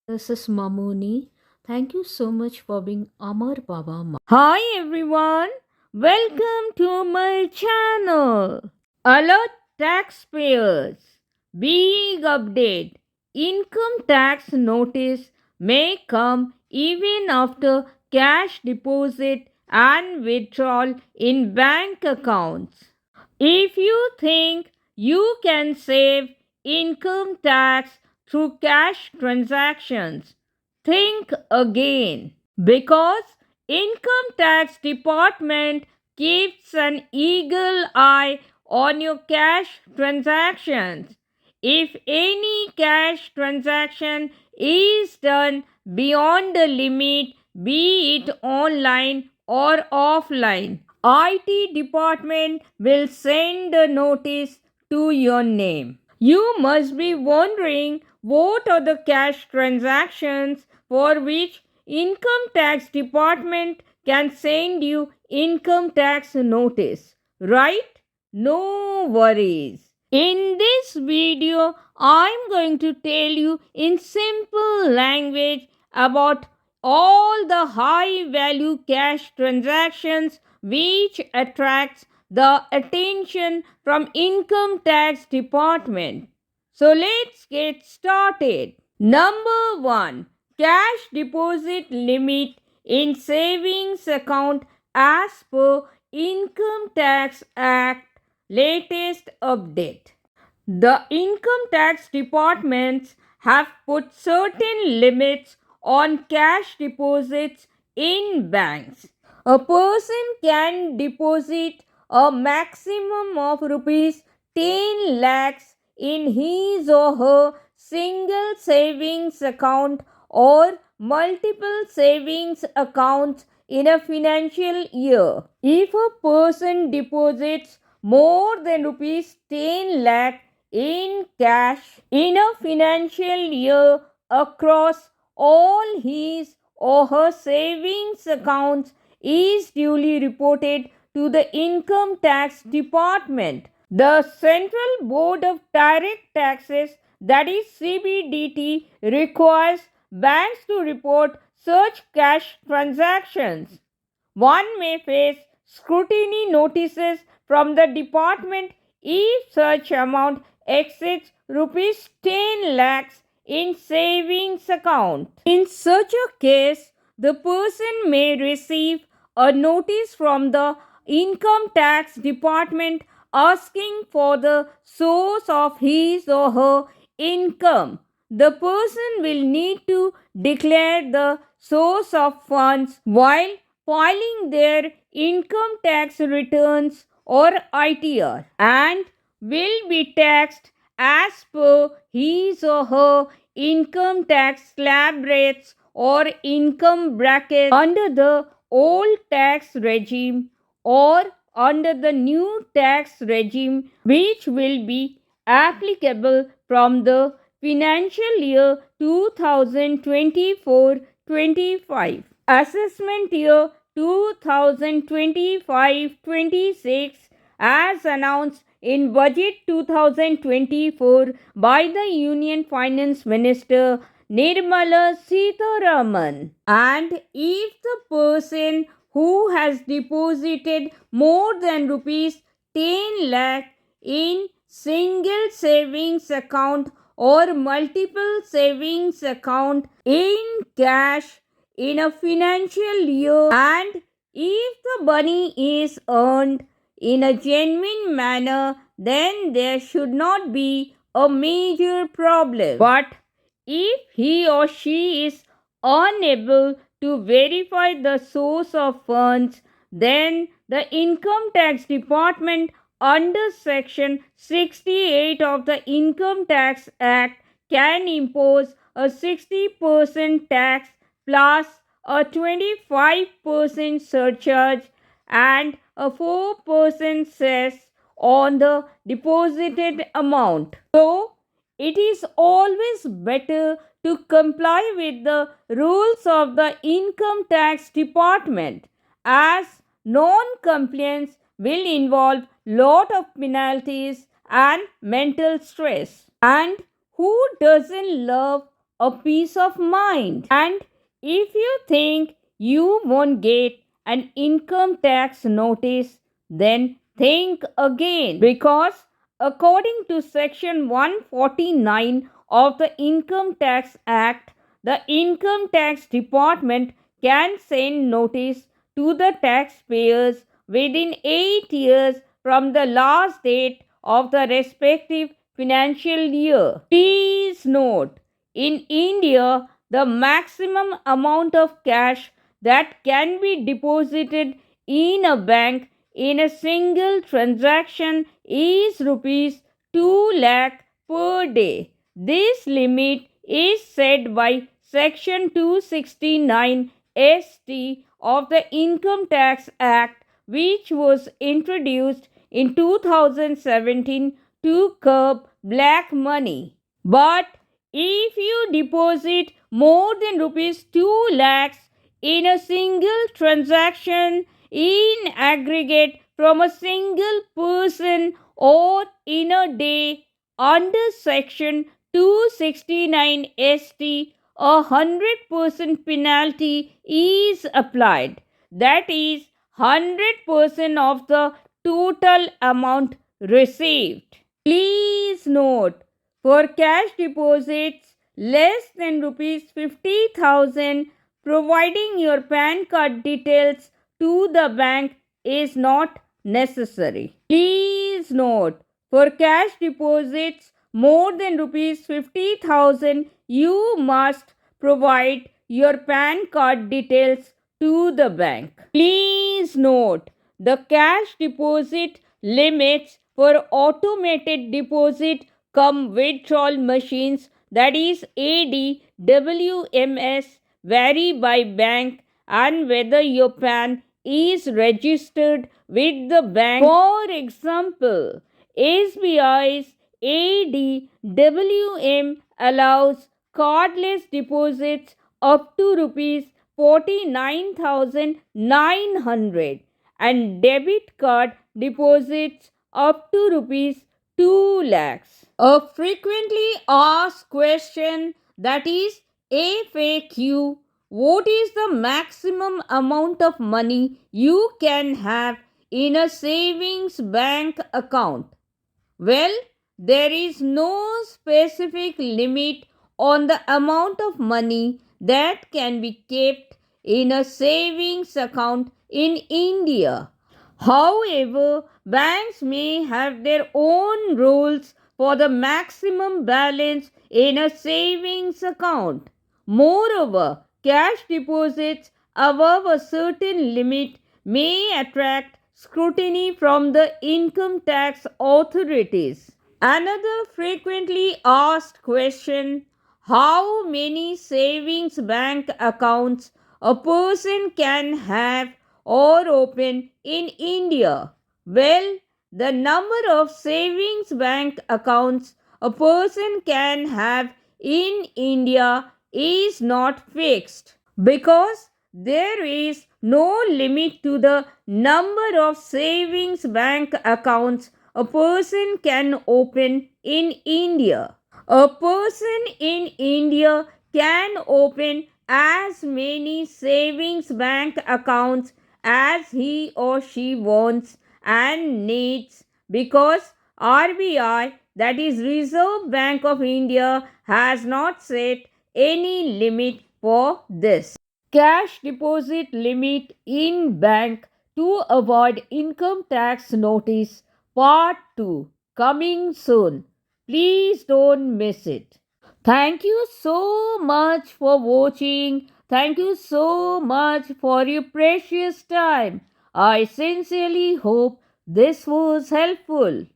This is Mamuni. Thank you so much for being Amar Baba. Hi everyone, welcome to my channel. Alert taxpayers. Big update. Income tax notice may come even after cash deposit and withdrawal in bank accounts. If you think you can save income tax through cash transactions, think again because income tax department keeps an eagle eye on your cash transactions. If any cash transaction is done beyond the limit, be it online or offline, IT department will send a notice to your name. You must be wondering what are the cash transactions for which income tax department can send you income tax notice, right? No worries. In this video, I'm going to tell you in simple language about all the high value cash transactions which attracts the attention from income tax department. So let's get started. Number 1, cash deposit limit in savings account as per Income Tax Act latest update. The income tax departments have put certain limits on cash deposits in banks. A person can deposit a maximum of rupees 10 lakhs in his or her single savings account or multiple savings accounts in a financial year. If a person deposits more than rupees 10 lakh in cash in a financial year across all his or her savings accounts is duly reported to the income tax department. The Central Board of Direct Taxes, that is CBDT, requires banks to report such cash transactions. One may face scrutiny notices from the department if such amount exceeds rupees 10 lakhs in savings account. In such a case, the person may receive a notice from the income tax department asking for the source of his or her income. The person will need to declare the source of funds while filing their income tax returns or ITR and will be taxed as per his or her income tax slab rates or income brackets under the old tax regime or under the new tax regime, which will be applicable from the financial year 2024-25. Assessment year 2025-26 as announced in Budget 2024 by the Union Finance Minister Nirmala Sitharaman. And if the person who has deposited more than rupees 10 lakh in single savings account or multiple savings account in cash in a financial year, and if the money is earned in a genuine manner, then there should not be a major problem. But if he or she is unable to verify the source of funds, then the income tax department under section 68 of the Income Tax Act can impose a 60% tax plus a 25% surcharge and a 4% cess on the deposited amount. So, it is always better to comply with the rules of the income tax department, as non-compliance will involve lot of penalties and mental stress. And who doesn't love a peace of mind. And if you think you won't get an income tax notice, then think again, because according to section 149 of the Income Tax Act, the Income Tax Department can send notice to the taxpayers within 8 years from the last date of the respective financial year. Please note, in India, the maximum amount of cash that can be deposited in a bank in a single transaction is rupees 2 lakh per day. This limit is set by section 269 ST of the Income Tax Act, which was introduced in 2017 to curb black money. But if you deposit more than rupees 2 lakhs in a single transaction in aggregate from a single person or in a day under section 269 ST, 100% penalty is applied. That is 100% of the total amount received. Please note, for cash deposits less than rupees 50,000, providing your PAN card details to the bank is not necessary. Please note, for cash deposits more than rupees 50,000, you must provide your PAN card details to the bank. Please note, the cash deposit limits for automated deposit cum withdrawal machines, that is ADWMS, vary by bank and whether your PAN is registered with the bank. For example, SBI's ADWM allows cardless deposits up to rupees 49,900 and debit card deposits up to rupees 2 lakhs. A frequently asked question, that is FAQ: what is the maximum amount of money you can have in a savings bank account? Well, there is no specific limit on the amount of money that can be kept in a savings account in India. However, banks may have their own rules for the maximum balance in a savings account. Moreover, cash deposits above a certain limit may attract scrutiny from the income tax authorities. Another frequently asked question: how many savings bank accounts a person can have or open in India? Well, the number of savings bank accounts a person can have in India is not fixed, because there is no limit to the number of savings bank accounts a person can open in India. A person in India can open as many savings bank accounts as he or she wants and needs, because RBI, that is Reserve Bank of India, has not set any limit for this. Cash deposit limit in bank to avoid income tax notice, part 2, coming soon. Please don't miss it. Thank you so much for watching. Thank you so much for your precious time. I sincerely hope this was helpful.